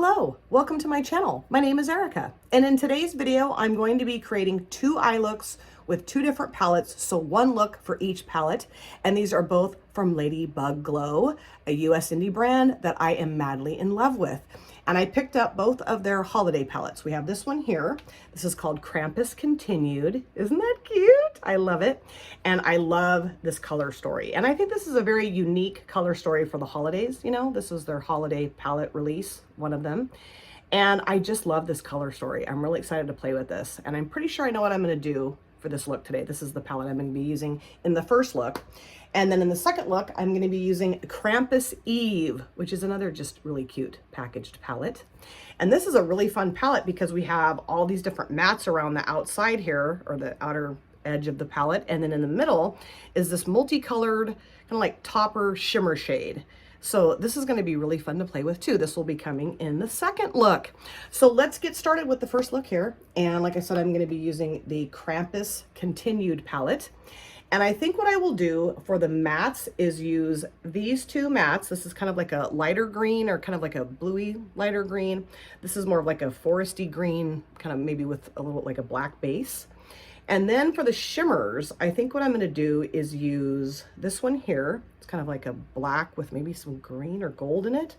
Hello, welcome to my channel. My name is Erica, and in today's video, I'm going to be creating two eye looks with two different palettes, so one look for each palette, and these are both from LadybugGlow, a US indie brand that I am madly in love with. And I picked up both of their holiday palettes. We have this one here. This is called Krampus Continued. Isn't that cute? I love it. And I love this color story. And I think this is a very unique color story for the holidays. You know, this was their holiday palette release, one of them. And I just love this color story. I'm really excited to play with this. And I'm pretty sure I know what I'm gonna do for this look today. This is the palette I'm going to be using in the first look. And then in the second look, I'm going to be using Krampus Eve, which is another just really cute packaged palette. And this is a really fun palette because we have all these different mattes around the outside here, or the outer edge of the palette. And then in the middle is this multicolored kind of like topper shimmer shade. So this is going to be really fun to play with too. This will be coming in the second look. So let's get started with the first look here. And like I said, I'm going to be using the Krampus Continued palette. And I think what I will do for the mattes is use these two mattes. This is kind of like a lighter green or kind of like a bluey lighter green. This is more of like a foresty green, kind of maybe with a little like a black base. And then for the shimmers, I think what I'm going to do is use this one here. It's kind of like a black with maybe some green or gold in it.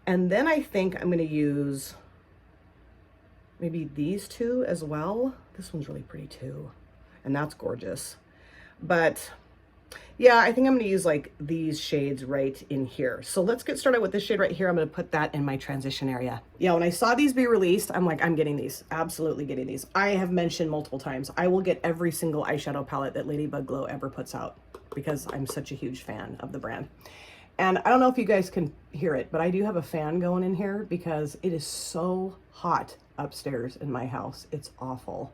And then I think I'm going to use maybe these two as well. This one's really pretty too. And that's gorgeous. But yeah, I think I'm going to use like these shades right in here. So let's get started with this shade right here. I'm going to put that in my transition area. Yeah, when I saw these be released, I'm like, I'm getting these, absolutely getting these. I have mentioned multiple times, I will get every single eyeshadow palette that LadybugGlow ever puts out because I'm such a huge fan of the brand. And I don't know if you guys can hear it, but I do have a fan going in here because it is so hot upstairs in my house. It's awful.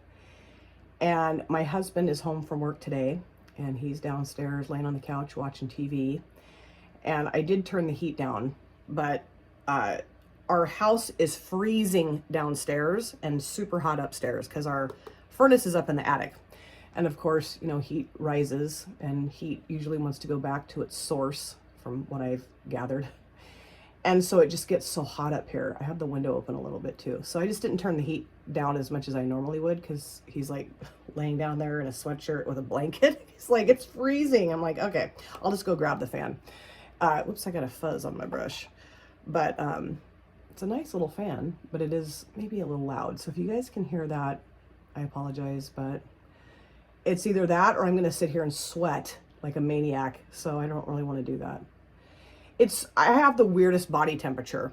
And my husband is home from work today, and he's downstairs laying on the couch watching TV. And I did turn the heat down, but our house is freezing downstairs and super hot upstairs because our furnace is up in the attic. And of course, you know, heat rises and heat usually wants to go back to its source from what I've gathered. And so it just gets so hot up here. I have the window open a little bit too. So I just didn't turn the heat down as much as I normally would because he's like laying down there in a sweatshirt with a blanket. He's like, it's freezing. I'm like, okay, I'll just go grab the fan. Whoops, I got a fuzz on my brush. But it's a nice little fan, but it is maybe a little loud. So if you guys can hear that, I apologize, but it's either that or I'm going to sit here and sweat like a maniac. So I don't really want to do that. I have the weirdest body temperature,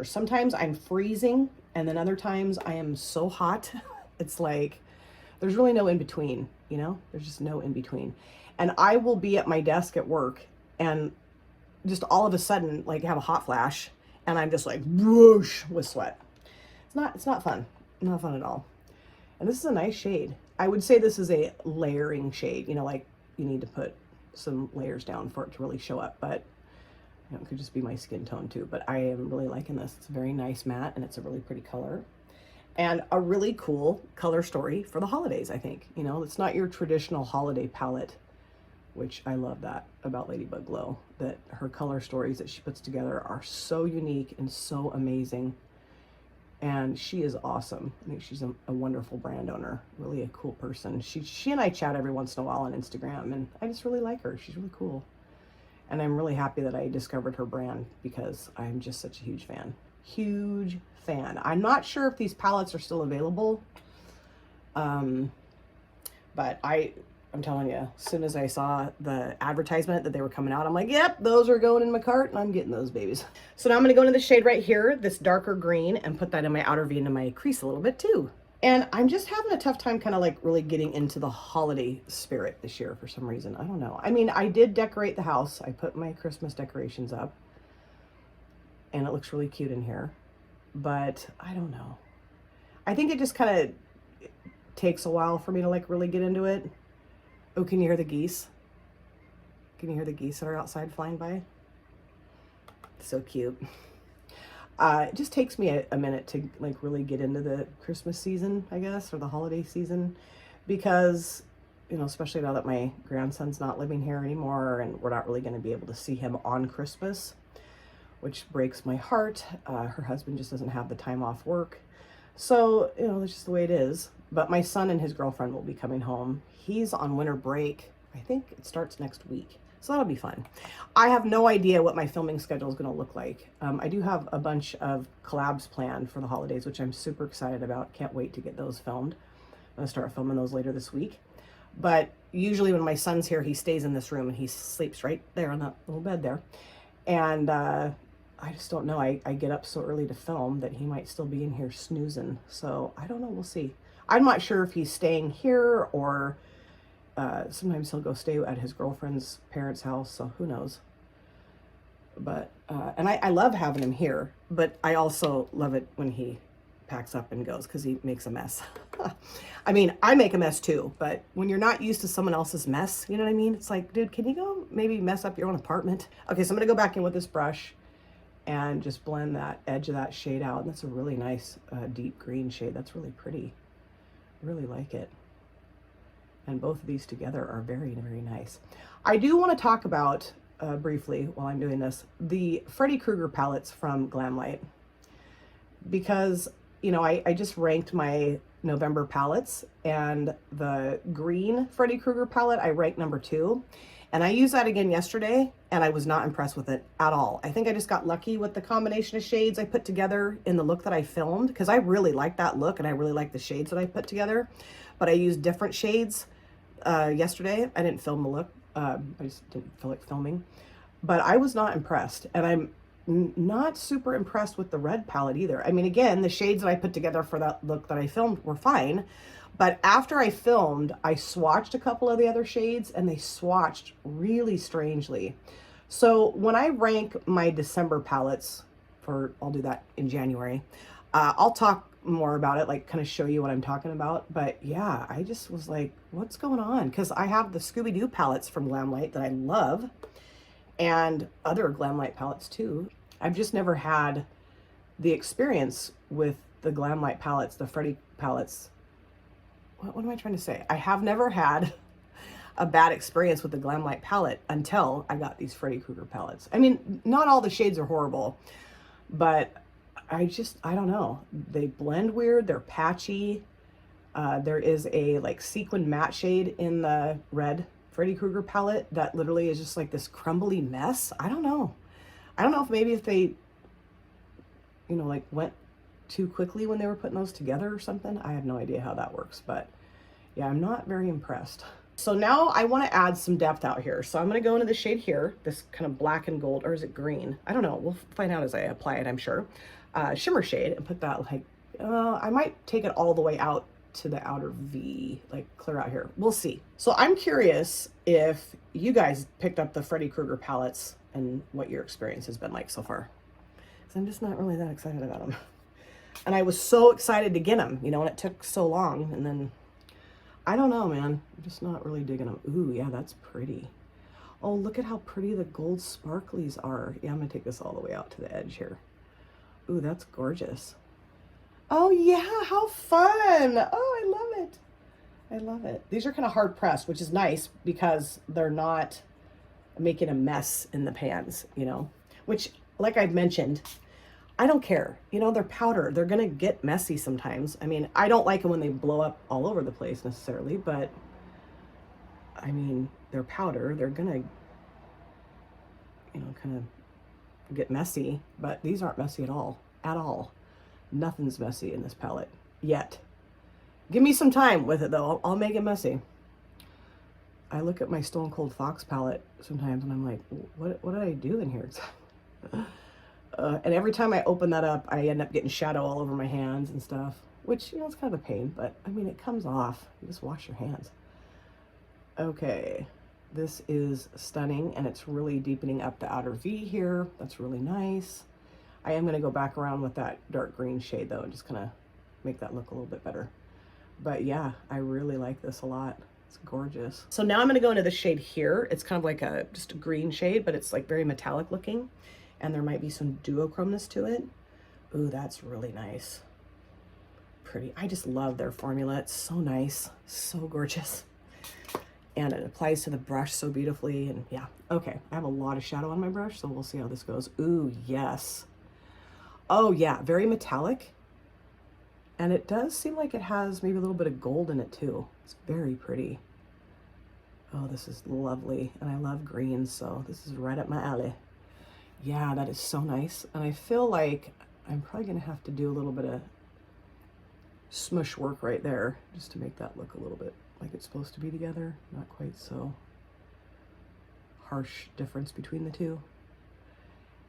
Sometimes I'm freezing and then other times I am so hot. It's like, there's really no in between, you know, there's just no in between. And I will be at my desk at work and just all of a sudden like have a hot flash and I'm just like whoosh with sweat. It's not fun. Not fun at all. And this is a nice shade. I would say this is a layering shade, you know, like you need to put some layers down for it to really show up, but you know, it could just be my skin tone too. But I am really liking this. It's a very nice matte and it's a really pretty color and a really cool color story for the holidays. I think, you know, it's not your traditional holiday palette, which I love that about LadybugGlow, that her color stories that she puts together are so unique and so amazing. And she is awesome. I think she's a wonderful brand owner, really a cool person. She and I chat every once in a while on Instagram, and I just really like her. She's really cool. And I'm really happy that I discovered her brand because I'm just such a huge fan. Huge fan. I'm not sure if these palettes are still available, but I'm telling you, as soon as I saw the advertisement that they were coming out, I'm like, yep, those are going in my cart and I'm getting those babies. So now I'm going to go into the shade right here, this darker green, and put that in my outer V into my crease a little bit too. And I'm just having a tough time kind of like really getting into the holiday spirit this year for some reason. I don't know. I mean, I did decorate the house. I put my Christmas decorations up and it looks really cute in here, but I don't know. I think it just kind of takes a while for me to like really get into it. Oh, can you hear the geese? Can you hear the geese that are outside flying by? So cute. It just takes me a minute to like really get into the Christmas season, I guess, or the holiday season, because, you know, especially now that my grandson's not living here anymore and we're not really going to be able to see him on Christmas, which breaks my heart. Her husband just doesn't have the time off work. So, you know, that's just the way it is. But my son and his girlfriend will be coming home. He's on winter break. I think it starts next week. So that'll be fun. I have no idea what my filming schedule is going to look like. I do have a bunch of collabs planned for the holidays, which I'm super excited about. Can't wait to get those filmed. I'm going to start filming those later this week. But usually when my son's here, he stays in this room and he sleeps right there on that little bed there. And I just don't know. I get up so early to film that he might still be in here snoozing. So I don't know. We'll see. I'm not sure if he's staying here or sometimes he'll go stay at his girlfriend's parents' house. So who knows? But, and I love having him here, but I also love it when he packs up and goes because he makes a mess. I mean, I make a mess too, but when you're not used to someone else's mess, you know what I mean? It's like, dude, can you go maybe mess up your own apartment? Okay, so I'm going to go back in with this brush and just blend that edge of that shade out. And that's a really nice deep green shade. That's really pretty. I really like it. And both of these together are very, very nice. I do want to talk about, briefly while I'm doing this, the Freddy Krueger palettes from Glamlight. Because, you know, I just ranked my November palettes, and the green Freddy Krueger palette I ranked number 2. And I used that again yesterday, and I was not impressed with it at all. I think I just got lucky with the combination of shades I put together in the look that I filmed, because I really like that look, and I really like the shades that I put together. But I used different shades yesterday. I didn't film the look. I just didn't feel like filming. But I was not impressed, and I'm not super impressed with the red palette either. I mean, again, the shades that I put together for that look that I filmed were fine, but after I filmed, I swatched a couple of the other shades and they swatched really strangely. So when I rank my December palettes I'll do that in January, I'll talk more about it, like kind of show you what I'm talking about. But yeah, I just was like, what's going on? Because I have the Scooby-Doo palettes from Glamlight that I love, and other Glamlight palettes too. I've just never had the experience with the Glamlight palettes, the Freddy palettes. What am I trying to say? I have never had a bad experience with the Glamlight palette until I got these Freddy Krueger palettes. I mean, not all the shades are horrible, but I don't know. They blend weird. They're patchy. There is a like sequin matte shade in the red Freddy Krueger palette that literally is just like this crumbly mess. I don't know. I don't know if maybe if they, you know, like went too quickly when they were putting those together or something. I have no idea how that works, but yeah, I'm not very impressed. So now I want to add some depth out here. So I'm going to go into the shade here, this kind of black and gold, or is it green? I don't know. We'll find out as I apply it, I'm sure. Shimmer shade, and put that like, I might take it all the way out to the outer V, like clear out here. We'll see. So I'm curious if you guys picked up the Freddy Krueger palettes and what your experience has been like so far. Because I'm just not really that excited about them. And I was so excited to get them, you know, and it took so long. And then, I don't know, man. I'm just not really digging them. Ooh, yeah, that's pretty. Oh, look at how pretty the gold sparklies are. Yeah, I'm going to take this all the way out to the edge here. Ooh, that's gorgeous. Oh, yeah, how fun. Oh, I love it. I love it. These are kind of hard pressed, which is nice because they're not making a mess in the pans, you know, which, like I've mentioned, I don't care. You know, they're powder. They're going to get messy sometimes. I mean, I don't like them when they blow up all over the place necessarily, but I mean, they're powder. They're going to, you know, kind of get messy, but these aren't messy at all. At all. Nothing's messy in this palette yet. Give me some time with it though. I'll make it messy. I look at my Stone Cold Fox palette sometimes and I'm like, what did I do in here? And every time I open that up, I end up getting shadow all over my hands and stuff, which, you know, it's kind of a pain, but I mean, it comes off. You just wash your hands. Okay, this is stunning, and it's really deepening up the outer V here. That's really nice. I am going to go back around with that dark green shade though and just kind of make that look a little bit better. But yeah, I really like this a lot. It's gorgeous. So now I'm going to go into the shade here. It's kind of like just a green shade, but it's like very metallic looking, and there might be some duochromeness to it. Ooh, that's really nice. Pretty. I just love their formula. It's so nice, so gorgeous. and it applies to the brush so beautifully. And yeah, okay, I have a lot of shadow on my brush, so we'll see how this goes. Ooh, yes. Oh yeah, very metallic. And it does seem like it has maybe a little bit of gold in it too. It's very pretty. Oh, this is lovely. And I love greens, so this is right up my alley. Yeah, that is so nice. And I feel like I'm probably gonna have to do a little bit of smush work right there just to make that look a little bit like it's supposed to be together. Not quite so harsh difference between the two.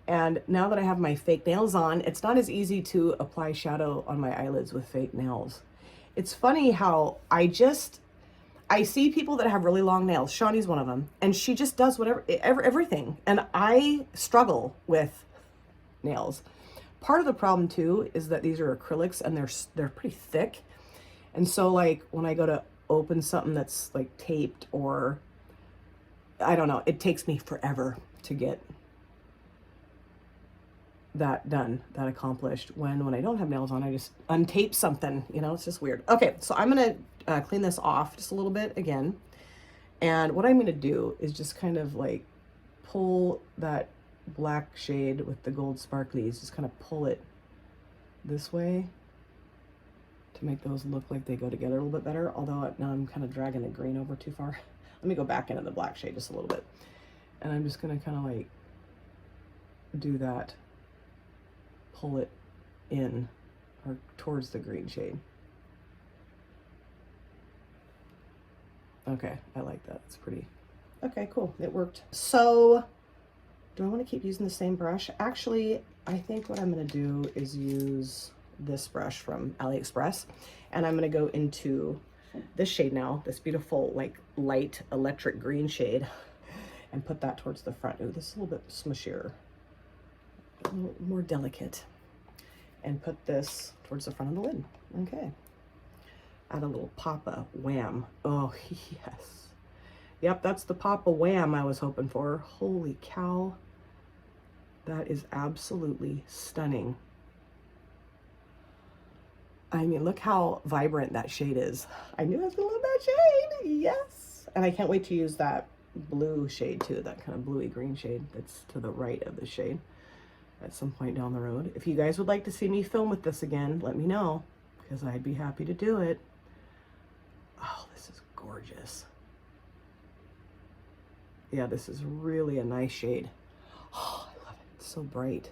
And now that I have my fake nails on, it's not as easy to apply shadow on my eyelids with fake nails. It's funny how I see people that have really long nails. Shani's one of them, and she just does everything. And I struggle with nails. Part of the problem too is that these are acrylics and they're pretty thick. And so like when I go to open something that's like taped, or I don't know, it takes me forever to get that done, that accomplished. When I don't have nails on, I just untape something, you know, it's just weird. Okay, so I'm gonna clean this off just a little bit again. And what I'm gonna do is just kind of like pull that black shade with the gold sparklies, just kind of pull it this way to make those look like they go together a little bit better. Although now I'm kind of dragging the green over too far. Let me go back into the black shade just a little bit. And I'm just gonna kind of like do that, pull it in or towards the green shade. Okay, I like that. It's pretty. Okay, cool. It worked. So do I want to keep using the same brush? Actually, I think what I'm going to do is use this brush from AliExpress, and I'm going to go into this shade now, this beautiful like light electric green shade, and put that towards the front. Ooh, this is a little bit smushier, a little more delicate, and put this towards the front of the lid. Okay. Add a little Papa Wham. Oh, yes. Yep, that's the Papa Wham I was hoping for. Holy cow. That is absolutely stunning. I mean, look how vibrant that shade is. I knew I was gonna love that shade. Yes. And I can't wait to use that blue shade too, that kind of bluey green shade that's to the right of the shade at some point down the road. If you guys would like to see me film with this again, let me know, because I'd be happy to do it. Oh, this is gorgeous. Yeah, this is really a nice shade. Oh, I love it. It's so bright.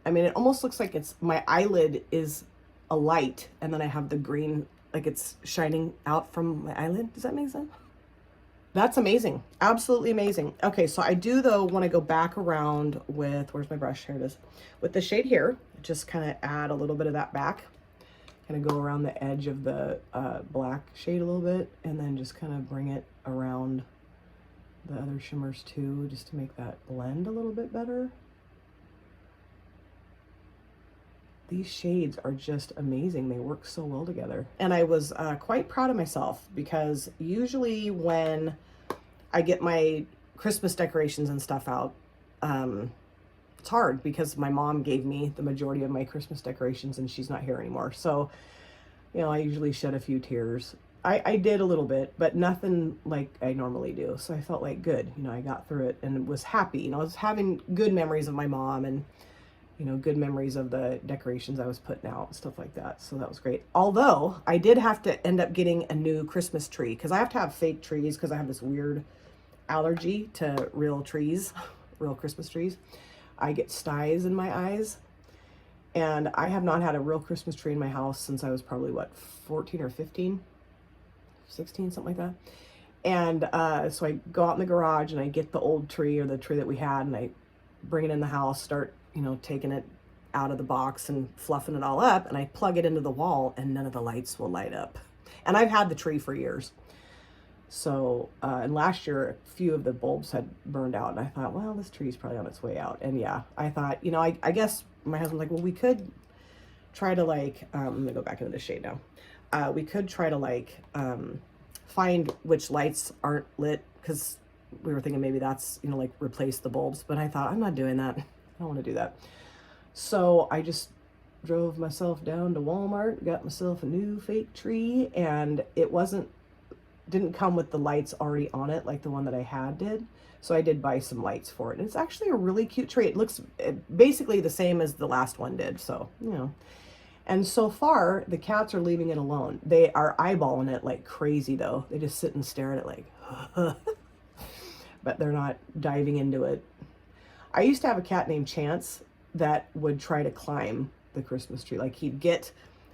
I mean, it almost looks like it's, my eyelid is a light, and then I have the green, like it's shining out from my eyelid. Does that make sense? That's amazing. Absolutely amazing. Okay, so I do though want to go back around with, where's my brush? Here it is. With the shade here, just kind of add a little bit of that back. Kind of go around the edge of the black shade a little bit, and then just kind of bring it around the other shimmers too, just to make that blend a little bit better. These shades are just amazing. They work so well together. And I was quite proud of myself, because usually when I get my Christmas decorations and stuff out, it's hard because my mom gave me the majority of my Christmas decorations and she's not here anymore. So, you know, I usually shed a few tears. I did a little bit, but nothing like I normally do. So I felt like good, you know, I got through it and was happy. You know, I was having good memories of my mom and, you know, good memories of the decorations I was putting out and stuff like that. So that was great. Although I did have to end up getting a new Christmas tree, because I have to have fake trees because I have this weird allergy to real trees, real Christmas trees. I get styes in my eyes, and I have not had a real Christmas tree in my house since I was probably, what, 14 or 15, 16, something like that. And so I go out in the garage and I get the old tree, or the tree that we had, and I bring it in the house, start, you know, taking it out of the box and fluffing it all up, and I plug it into the wall and none of the lights will light up. And I've had the tree for years. So, and last year, a few of the bulbs had burned out, and I thought, well, this tree's probably on its way out. And yeah, I thought, you know, I guess my husband's like, well, we could try to like, I'm gonna go back into the shade now. We could try to like, find which lights aren't lit, because we were thinking maybe that's, you know, like replace the bulbs. But I thought, I'm not doing that. I don't want to do that. So I just drove myself down to Walmart, got myself a new fake tree, and it wasn't didn't come with the lights already on it like the one that I had did. So I did buy some lights for it. And it's actually a really cute tree. It looks basically the same as the last one did. So, you know. And so far, the cats are leaving it alone. They are eyeballing it like crazy, though. They just sit and stare at it like, but they're not diving into it. I used to have a cat named Chance that would try to climb the Christmas tree. Like he'd get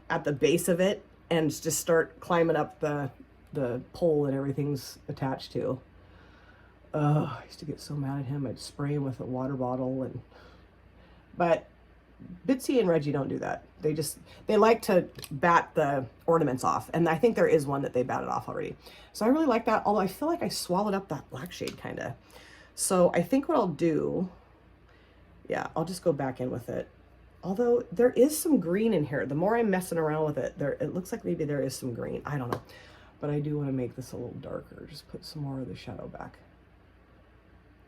at the base of it and just start climbing up the pole that everything's attached to. Oh, I used to get so mad at him. I'd spray him with a water bottle, but Bitsy and Reggie don't do that. They like to bat the ornaments off, and I think there is one that they batted off already. So I really like that, although I feel like I swallowed up that black shade kind of. So I think what I'll do, yeah, I'll just go back in with it. Although there is some green in here. The more I'm messing around with it, it looks like maybe there is some green. I don't know. But I do want to make this a little darker. Just put some more of the shadow back.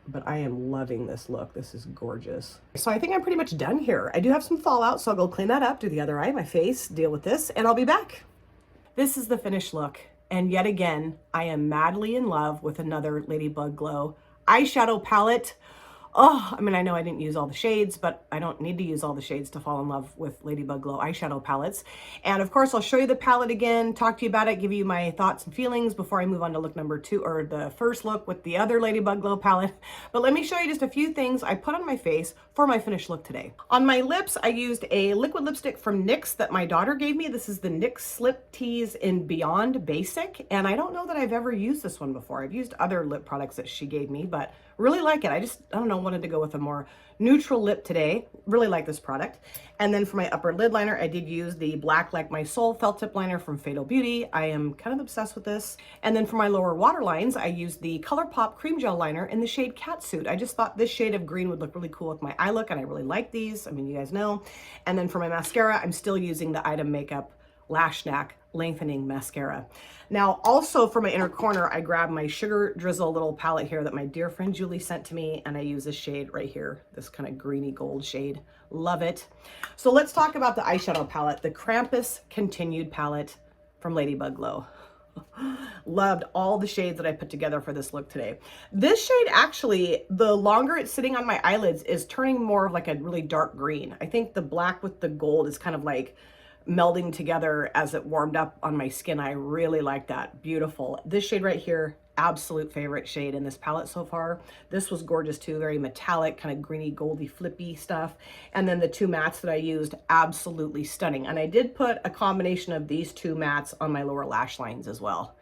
But I am loving this look. This is gorgeous. So I think I'm pretty much done here. I do have some fallout, so I'll go clean that up, do the other eye, my face, deal with this, and I'll be back. This is the finished look. And yet again, I am madly in love with another LadybugGlow eyeshadow palette. Oh, I mean, I know I didn't use all the shades, but I don't need to use all the shades to fall in love with LadybugGlow eyeshadow palettes. And of course, I'll show you the palette again, talk to you about it, give you my thoughts and feelings before I move on to look number 2, or the first look with the other LadybugGlow palette. But let me show you just a few things I put on my face for my finished look today. On my lips, I used a liquid lipstick from NYX that my daughter gave me. This is the NYX Slip Tease in Beyond Basic. And I don't know that I've ever used this one before. I've used other lip products that she gave me, but really like it. I don't know, wanted to go with a more neutral lip today. Really like this product. And then for my upper lid liner, I did use the Black Like My Soul felt tip liner from Fatal Beauty. I am kind of obsessed with this. And then for my lower waterlines, I used the ColourPop Cream Gel Liner in the shade Catsuit. I just thought this shade of green would look really cool with my eye look, and I really like these. I mean, you guys know. And then for my mascara, I'm still using the Item Makeup Lash Snack Lengthening Mascara. Now, also for my inner corner, I grabbed my Sugar Drizzle little palette here that my dear friend Julie sent to me, and I use this shade right here, this kind of greeny gold shade. Love it. So let's talk about the eyeshadow palette, the Krampus Continued palette from LadybugGlow. Loved all the shades that I put together for this look today. This shade, actually, the longer it's sitting on my eyelids, is turning more of like a really dark green. I think the black with the gold is kind of like melding together as it warmed up on my skin. I really like that. Beautiful. This shade right here, absolute favorite shade in this palette so far. This was gorgeous too, very metallic, kind of greeny, goldy, flippy stuff. And then the 2 mattes that I used, absolutely stunning. And I did put a combination of these 2 mattes on my lower lash lines as well.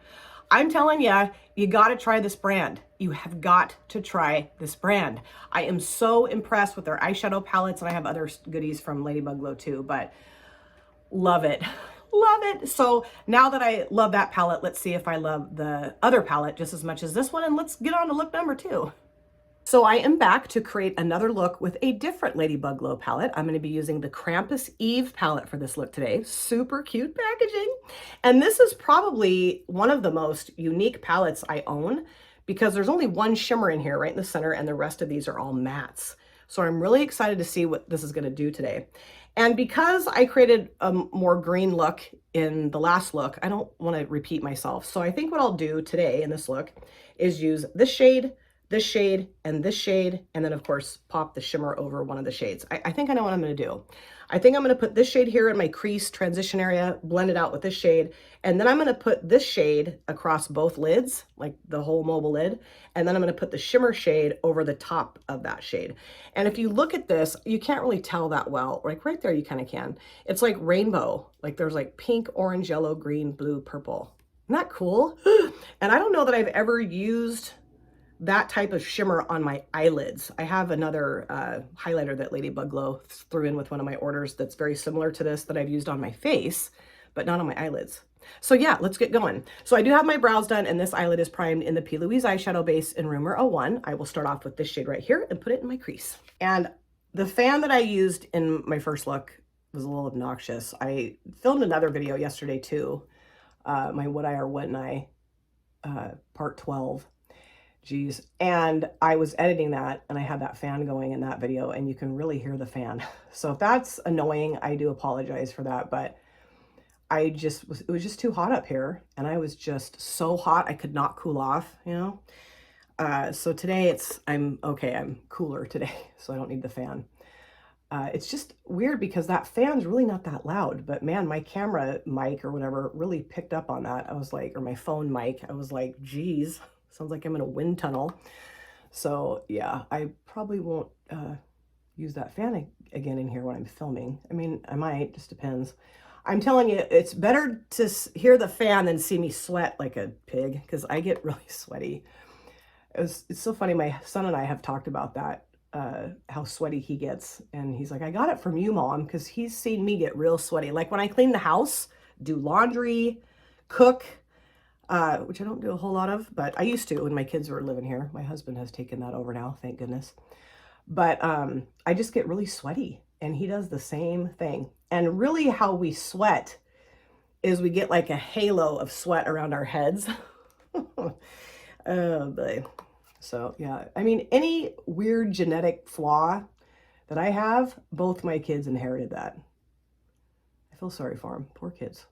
I'm telling you, you got to try this brand. You have got to try this brand. I am so impressed with their eyeshadow palettes, and I have other goodies from LadybugGlow too, but love it. Love it. So now that I love that palette, let's see if I love the other palette just as much as this one, and let's get on to look number 2. So I am back to create another look with a different LadybugGlow palette. I'm going to be using the Krampus Eve palette for this look today. Super cute packaging. And this is probably one of the most unique palettes I own, because there's only one shimmer in here right in the center, and the rest of these are all mattes. So I'm really excited to see what this is going to do today. And because I created a more green look in the last look, I don't want to repeat myself. So I think what I'll do today in this look is use this shade, and this shade, and then of course pop the shimmer over one of the shades. I think I know what I'm going to do. I think I'm going to put this shade here in my crease transition area, blend it out with this shade, and then I'm going to put this shade across both lids, like the whole mobile lid, and then I'm going to put the shimmer shade over the top of that shade. And if you look at this, you can't really tell that well. Like right there, you kind of can. It's like rainbow. Like there's like pink, orange, yellow, green, blue, purple. Isn't that cool? And I don't know that I've ever used that type of shimmer on my eyelids. I have another highlighter that LadybugGlow threw in with one of my orders that's very similar to this that I've used on my face, but not on my eyelids. So yeah, let's get going. So I do have my brows done, and this eyelid is primed in the P. Louise eyeshadow base in Rumor 01. I will start off with this shade right here and put it in my crease. And the fan that I used in my first look was a little obnoxious. I filmed another video yesterday too, my Would I or Wouldn't I, part 12. Geez. And I was editing that, and I had that fan going in that video, and you can really hear the fan. So if that's annoying, I do apologize for that, but it was just too hot up here, and I was just so hot I could not cool off, you know. So today I'm okay, I'm cooler today, so I don't need the fan. It's just weird because that fan's really not that loud, but man, my camera mic or whatever really picked up on that. I was like, or my phone mic, I was like, geez, sounds like I'm in a wind tunnel. So yeah, I probably won't use that fan again in here when I'm filming. I mean, I might, just depends. I'm telling you, it's better to hear the fan than see me sweat like a pig, because I get really sweaty. It's so funny. My son and I have talked about that, how sweaty he gets. And he's like, I got it from you, Mom, because he's seen me get real sweaty. Like when I clean the house, do laundry, cook, which I don't do a whole lot of, but I used to when my kids were living here. My husband has taken that over now, thank goodness. But I just get really sweaty, and he does the same thing. And really how we sweat is we get like a halo of sweat around our heads. Oh boy. So yeah, I mean, any weird genetic flaw that I have, both my kids inherited that. I feel sorry for them, poor kids.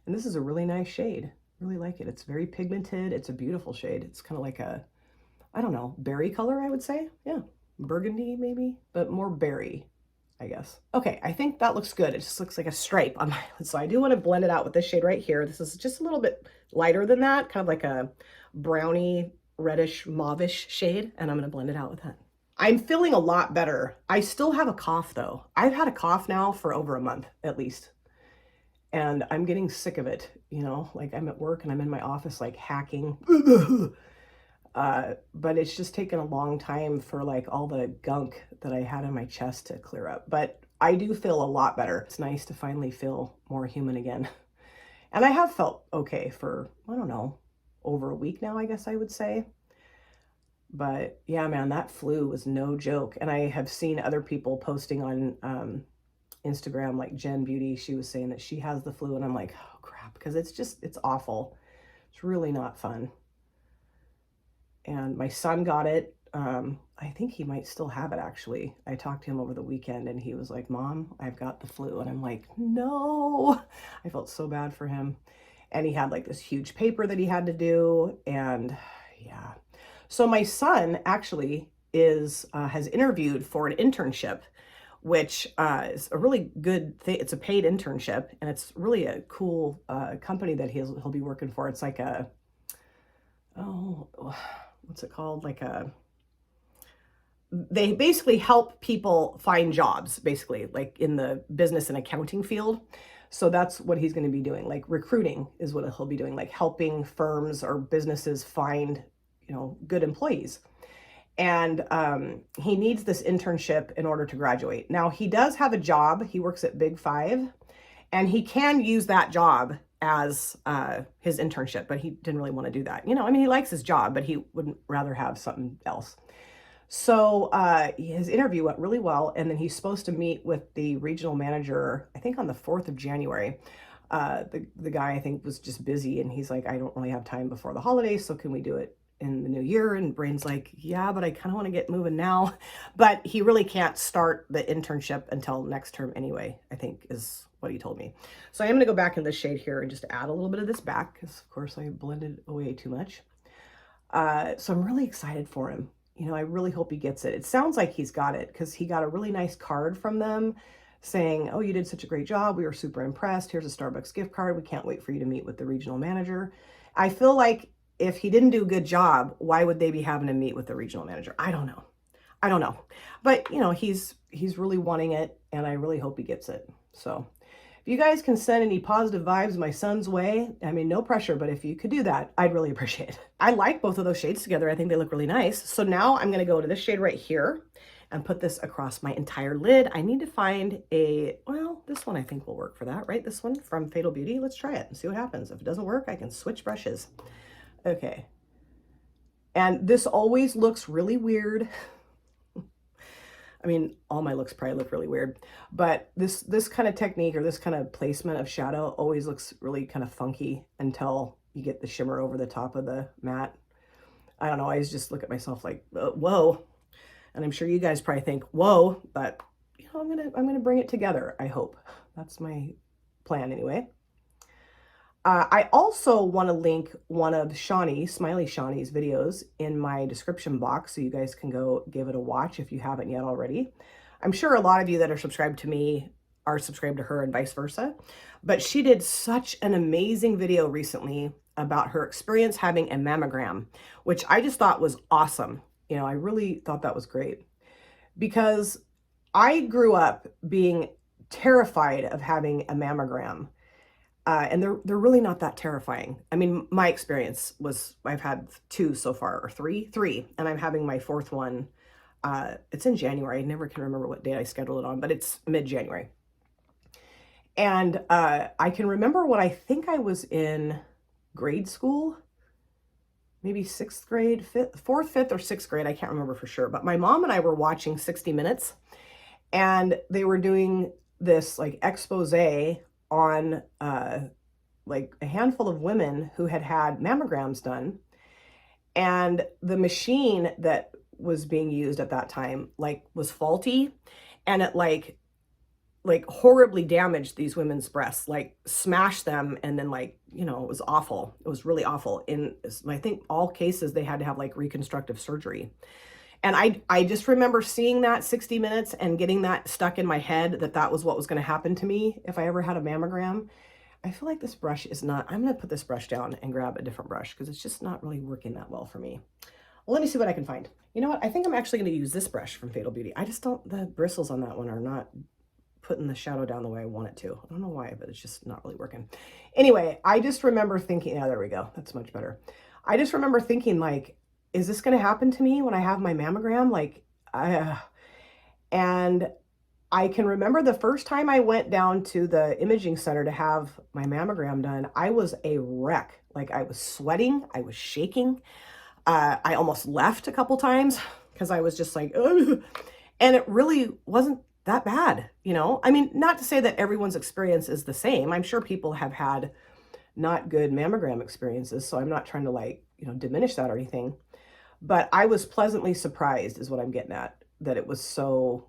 And this is a really nice shade. Really like it. It's very pigmented. It's a beautiful shade. It's kind of like a, I don't know, berry color, I would say. Yeah, burgundy maybe, but more berry, I guess. Okay, I think that looks good. It just looks like a stripe on my eyelid. So I do want to blend it out with this shade right here. This is just a little bit lighter than that, kind of like a browny, reddish, mauvish shade, and I'm going to blend it out with that. I'm feeling a lot better. I still have a cough though. I've had a cough now for over a month at least. And I'm getting sick of it, you know, like I'm at work and I'm in my office like hacking. But it's just taken a long time for like all the gunk that I had in my chest to clear up. But I do feel a lot better. It's nice to finally feel more human again. And I have felt okay for, I don't know, over a week now, I guess I would say. But yeah, man, that flu was no joke. And I have seen other people posting on Instagram, like Jen Beauty, she was saying that she has the flu, and I'm like, oh crap, because it's awful. It's really not fun. And my son got it. I think he might still have it actually. I talked to him over the weekend and he was like, Mom, I've got the flu. And I'm like, no. I felt so bad for him. And he had like this huge paper that he had to do. And yeah. So my son actually has interviewed for an internship, which is a really good thing. It's a paid internship, and it's really a cool company that he'll be working for. It's like a, oh, what's it called? Like they basically help people find jobs, basically, like in the business and accounting field. So that's what he's going to be doing. Like recruiting is what he'll be doing, like helping firms or businesses find, you know, good employees. And he needs this internship in order to graduate. Now, he does have a job. He works at Big Five, and he can use that job as his internship, but he didn't really want to do that. You know, I mean, he likes his job, but he would rather have something else. So his interview went really well, and then he's supposed to meet with the regional manager, I think on the 4th of January. The guy, I think, was just busy, and he's like, I don't really have time before the holidays, so can we do it in the new year? And Brain's like, yeah, but I kind of want to get moving now. But he really can't start the internship until next term anyway, I think is what he told me. So I am going to go back in this shade here and just add a little bit of this back, because of course I blended away too much. So I'm really excited for him. You know, I really hope he gets it. It sounds like he's got it, because he got a really nice card from them saying, oh, you did such a great job. We were super impressed. Here's a Starbucks gift card. We can't wait for you to meet with the regional manager. I feel like if he didn't do a good job, why would they be having to meet with the regional manager? I don't know. I don't know. But, you know, he's really wanting it, and I really hope he gets it. So if you guys can send any positive vibes my son's way, I mean, no pressure, but if you could do that, I'd really appreciate it. I like both of those shades together. I think they look really nice. So now I'm going to go to this shade right here and put this across my entire lid. I need to find well, this one I think will work for that, right? This one from Fatal Beauty. Let's try it and see what happens. If it doesn't work, I can switch brushes. Okay. And this always looks really weird. I mean, all my looks probably look really weird, but this kind of technique or this kind of placement of shadow always looks really kind of funky until you get the shimmer over the top of the matte. I don't know. I just look at myself like, whoa. And I'm sure you guys probably think, whoa, but you know, I'm going to bring it together. I hope that's my plan anyway. I also want to link one of Shani, Smiley Shani's videos in my description box so you guys can go give it a watch if you haven't yet already. I'm sure a lot of you that are subscribed to me are subscribed to her and vice versa, but she did such an amazing video recently about her experience having a mammogram, which I just thought was awesome. You know, I really thought that was great because I grew up being terrified of having a mammogram. And they're really not that terrifying. I mean, my experience was I've had 2 so far, or three, and I'm having my 4th one. It's in January. I never can remember what date I scheduled it on, but it's mid-January. And I can remember when I think I was in grade school, maybe 6th grade, 4th, 5th, or 6th grade. I can't remember for sure. But my mom and I were watching 60 Minutes, and they were doing this like expose on like a handful of women who had had mammograms done, and the machine that was being used at that time like was faulty, and it like horribly damaged these women's breasts, like smashed them, and then like, you know, it was awful. It was really awful. In I think all cases they had to have like reconstructive surgery. And I just remember seeing that 60 Minutes and getting that stuck in my head that that was what was going to happen to me if I ever had a mammogram. I feel like this brush is not, I'm going to put this brush down and grab a different brush because it's just not really working that well for me. Well, let me see what I can find. You know what? I think I'm actually going to use this brush from Fatal Beauty. I just don't, the bristles on that one are not putting the shadow down the way I want it to. I don't know why, but it's just not really working. Anyway, I just remember thinking, yeah, there we go. That's much better. I just remember thinking like, is this going to happen to me when I have my mammogram? Like, and I can remember the first time I went down to the imaging center to have my mammogram done, I was a wreck. Like I was sweating, I was shaking. I almost left a couple times because I was just like, ugh. And it really wasn't that bad, you know? I mean, not to say that everyone's experience is the same. I'm sure people have had not good mammogram experiences, so I'm not trying to like, you know, diminish that or anything. But I was pleasantly surprised is what I'm getting at, that it was so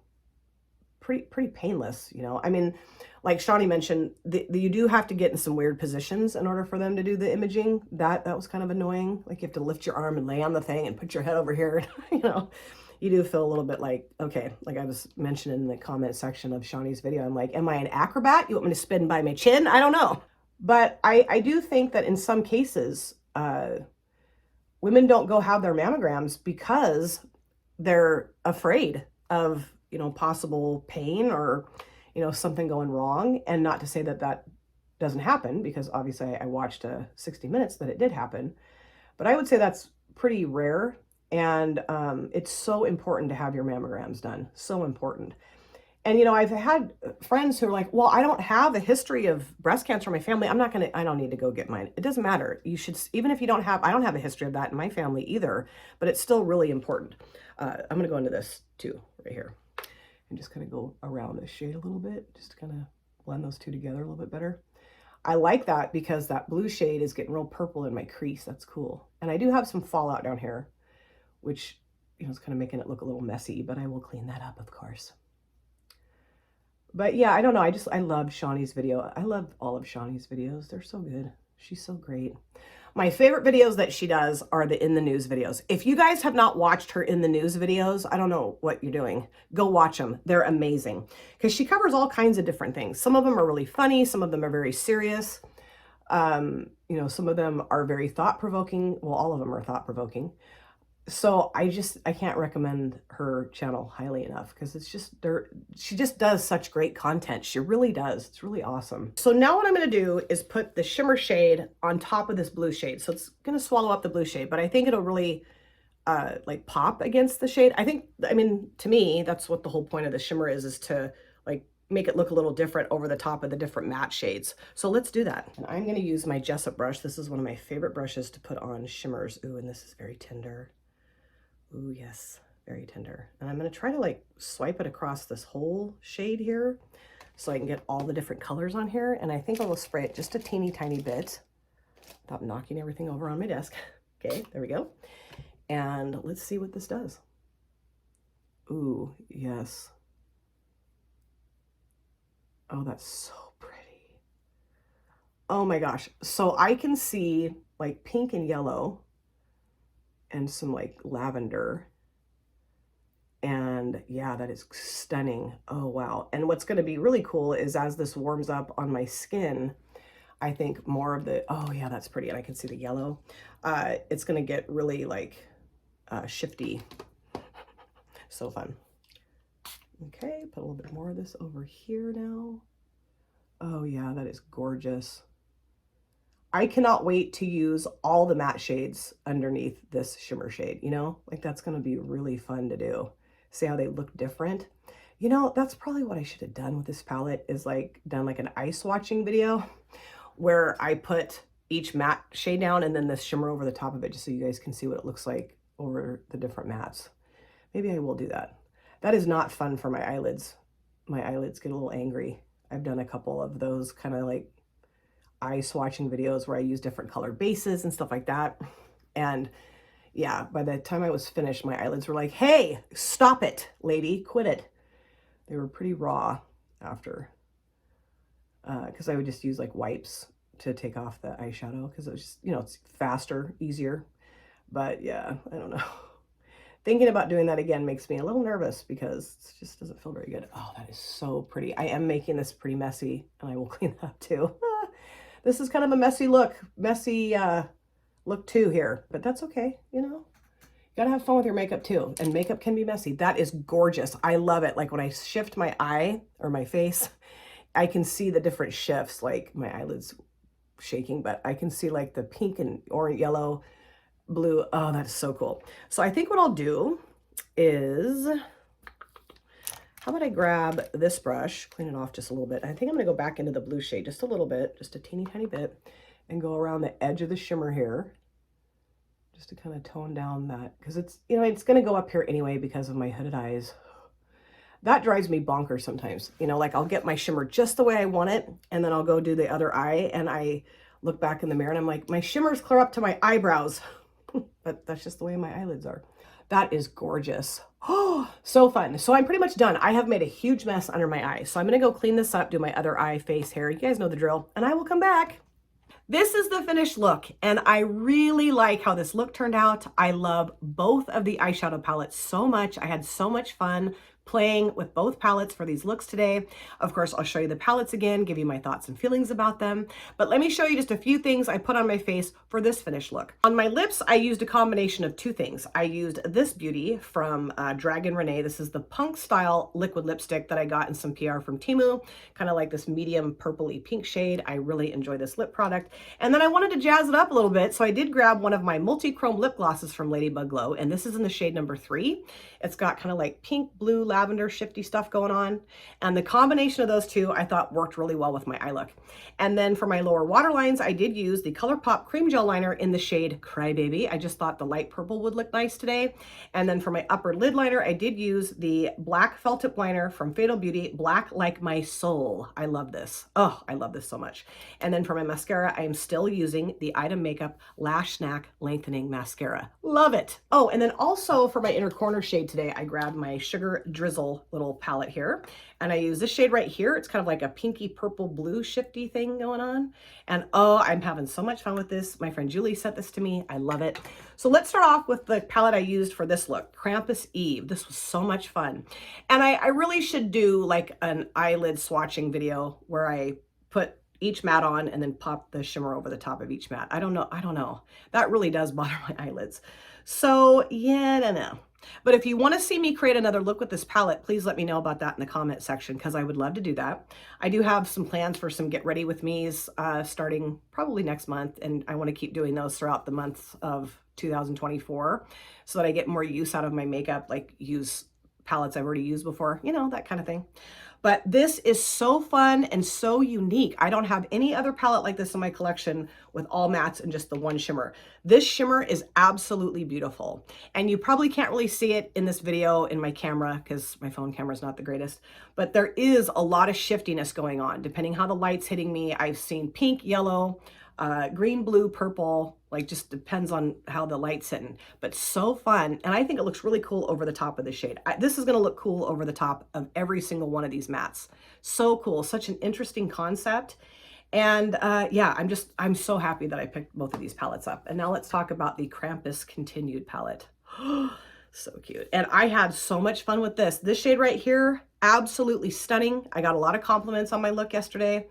pretty painless, you know? I mean, like Shani mentioned, you do have to get in some weird positions in order for them to do the imaging. That was kind of annoying. Like you have to lift your arm and lay on the thing and put your head over here, you know? You do feel a little bit like, okay, like I was mentioning in the comment section of Shani's video, I'm like, am I an acrobat? You want me to spin by my chin? I don't know. But I do think that in some cases, women don't go have their mammograms because they're afraid of, you know, possible pain or, you know, something going wrong. And not to say that that doesn't happen, because obviously I watched 60 Minutes that it did happen, but I would say that's pretty rare. And it's so important to have your mammograms done. So important. And, you know, I've had friends who are like, well, I don't have a history of breast cancer in my family. I don't need to go get mine. It doesn't matter. You should, even if you don't have, I don't have a history of that in my family either, but it's still really important. I'm going to go into this too, right here, and just kind of go around this shade a little bit, just to kind of blend those two together a little bit better. I like that because that blue shade is getting real purple in my crease. That's cool. And I do have some fallout down here, which, you know, is kind of making it look a little messy, but I will clean that up, of course. But yeah, I don't know. I love Shani's video. I love all of Shani's videos. They're so good. She's so great. My favorite videos that she does are the In the News videos. If you guys have not watched her In the News videos, I don't know what you're doing. Go watch them. They're amazing because she covers all kinds of different things. Some of them are really funny. Some of them are very serious. You know, some of them are very thought-provoking. Well, all of them are thought-provoking. So I can't recommend her channel highly enough because it's just, she just does such great content. She really does. It's really awesome. So now what I'm going to do is put the shimmer shade on top of this blue shade. So it's going to swallow up the blue shade, but I think it'll really like pop against the shade. I mean, to me, that's what the whole point of the shimmer is to like make it look a little different over the top of the different matte shades. So let's do that. And I'm going to use my Jessup brush. This is one of my favorite brushes to put on shimmers. Ooh, and this is very tender. Ooh, yes, very tender. And I'm going to try to like swipe it across this whole shade here so I can get all the different colors on here. And I think I will spray it just a teeny tiny bit without knocking everything over on my desk. Okay, there we go. And let's see what this does. Ooh, yes. Oh, that's so pretty. Oh my gosh. So I can see like pink and yellow and some like lavender. And yeah, that is stunning. Oh, wow. And what's going to be really cool is as this warms up on my skin, I think more of the, oh yeah, that's pretty. And I can see the yellow. It's going to get really like shifty. So fun. Okay, put a little bit more of this over here now. Oh yeah, that is gorgeous. I cannot wait to use all the matte shades underneath this shimmer shade, you know? Like that's gonna be really fun to do. See how they look different? You know, that's probably what I should have done with this palette is like done like an eye swatching video where I put each matte shade down and then this shimmer over the top of it just so you guys can see what it looks like over the different mattes. Maybe I will do that. That is not fun for my eyelids. My eyelids get a little angry. I've done a couple of those kind of like eye swatching videos where I use different color bases and stuff like that. And yeah, by the time I was finished, my eyelids were like, hey, stop it, lady, quit it. They were pretty raw after, because I would just use like wipes to take off the eyeshadow because it was just, you know, it's faster, easier. But yeah, I don't know. Thinking about doing that again makes me a little nervous because it just doesn't feel very good. Oh, that is so pretty. I am making this pretty messy and I will clean that up too. This is kind of a messy look too here, but that's okay. You know, you gotta have fun with your makeup too. And makeup can be messy. That is gorgeous. I love it. Like when I shift my eye or my face, I can see the different shifts, like my eyelids shaking, but I can see like the pink and orange, yellow, blue. Oh, that is so cool. So I think what I'll do is, how about I grab this brush, clean it off just a little bit. I think I'm gonna go back into the blue shade just a little bit, just a teeny tiny bit, and go around the edge of the shimmer here, just to kind of tone down that, because it's, you know, it's gonna go up here anyway because of my hooded eyes. That drives me bonkers sometimes. You know, like I'll get my shimmer just the way I want it, and then I'll go do the other eye, and I look back in the mirror and I'm like, my shimmer's clear up to my eyebrows. But that's just the way my eyelids are. That is gorgeous. Oh, so fun. So I'm pretty much done. I have made a huge mess under my eye. So I'm gonna go clean this up, do my other eye, face, hair. You guys know the drill, and I will come back. This is the finished look, and I really like how this look turned out. I love both of the eyeshadow palettes so much. I had so much fun playing with both palettes for these looks today. Of course, I'll show you the palettes again, give you my thoughts and feelings about them. But let me show you just a few things I put on my face for this finished look. On my lips, I used a combination of two things. I used this beauty from Dragon Renee. This is the Punk Style liquid lipstick that I got in some PR from Temu, kind of like this medium purpley pink shade. I really enjoy this lip product. And then I wanted to jazz it up a little bit, so I did grab one of my multi-chrome lip glosses from LadybugGlow, and this is in the shade number 3. It's got kind of like pink, blue, lavender, shifty stuff going on. And the combination of those two I thought worked really well with my eye look. And then for my lower waterlines, I did use the ColourPop Cream Gel Liner in the shade Crybaby. I just thought the light purple would look nice today. And then for my upper lid liner, I did use the black felt tip liner from Fatal Beauty, Black Like My Soul. I love this. Oh, I love this so much. And then for my mascara, I am still using the Item Makeup Lash Snack Lengthening Mascara. Love it. Oh, and then also for my inner corner shade today, I grabbed my Sugar Drizzle little palette here, and I use this shade right here. It's kind of like a pinky purple blue shifty thing going on. And oh, I'm having so much fun with this. My friend Julie sent this to me. I love it. So let's start off with the palette I used for this look, Krampus Eve. This was so much fun. And I really should do like an eyelid swatching video where I put each matte on and then pop the shimmer over the top of each matte. I don't know. That really does bother my eyelids. So yeah, no. But if you want to see me create another look with this palette, please let me know about that in the comment section, because I would love to do that. I do have some plans for some get ready with me's starting probably next month, and I want to keep doing those throughout the months of 2024 so that I get more use out of my makeup, like use palettes I've already used before, you know, that kind of thing. But this is so fun and so unique. I don't have any other palette like this in my collection with all mattes and just the one shimmer. This shimmer is absolutely beautiful. And you probably can't really see it in this video in my camera because my phone camera is not the greatest, but there is a lot of shiftiness going on. Depending how the light's hitting me, I've seen pink, yellow, green, blue, purple, like just depends on how the light's hitting, but so fun. And I think it looks really cool over the top of the shade. This is going to look cool over the top of every single one of these mattes. So cool. Such an interesting concept. And yeah, I'm so happy that I picked both of these palettes up. And now let's talk about the Krampus Continued palette. So cute. And I had so much fun with this. This shade right here, absolutely stunning. I got a lot of compliments on my look yesterday.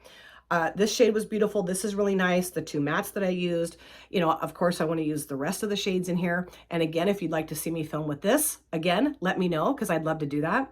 This shade was beautiful. This is really nice. The two mattes that I used, you know, of course I want to use the rest of the shades in here. And again, if you'd like to see me film with this, again, let me know because I'd love to do that.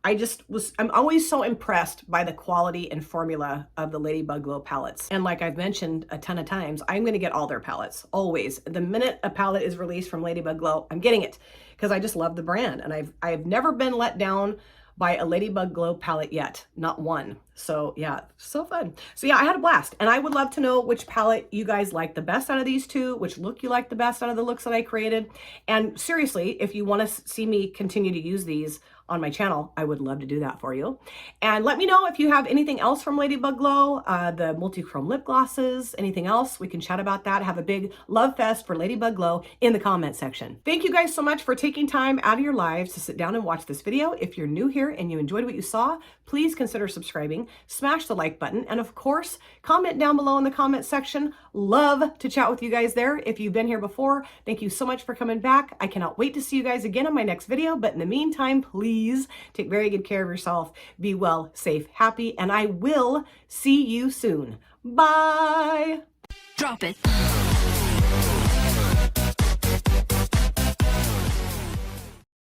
I'm always so impressed by the quality and formula of the LadybugGlow palettes. And like I've mentioned a ton of times, I'm going to get all their palettes, always. The minute a palette is released from LadybugGlow, I'm getting it because I just love the brand. And I've never been let down by a LadybugGlow palette yet, not one. So yeah, so fun. So yeah, I had a blast, and I would love to know which palette you guys like the best out of these two, which look you like the best out of the looks that I created. And seriously, if you want to see me continue to use these on my channel, I would love to do that for you. And let me know if you have anything else from LadybugGlow, the multi-chrome lip glosses, anything else. We can chat about that. Have a big love fest for LadybugGlow in the comment section. Thank you guys so much for taking time out of your lives to sit down and watch this video. If you're new here and you enjoyed what you saw, please consider subscribing, smash the like button, and of course, comment down below in the comment section. Love to chat with you guys there. If you've been here before, thank you so much for coming back. I cannot wait to see you guys again in my next video, but in the meantime, please take very good care of yourself. Be well, safe, happy, and I will see you soon. Bye. Drop it.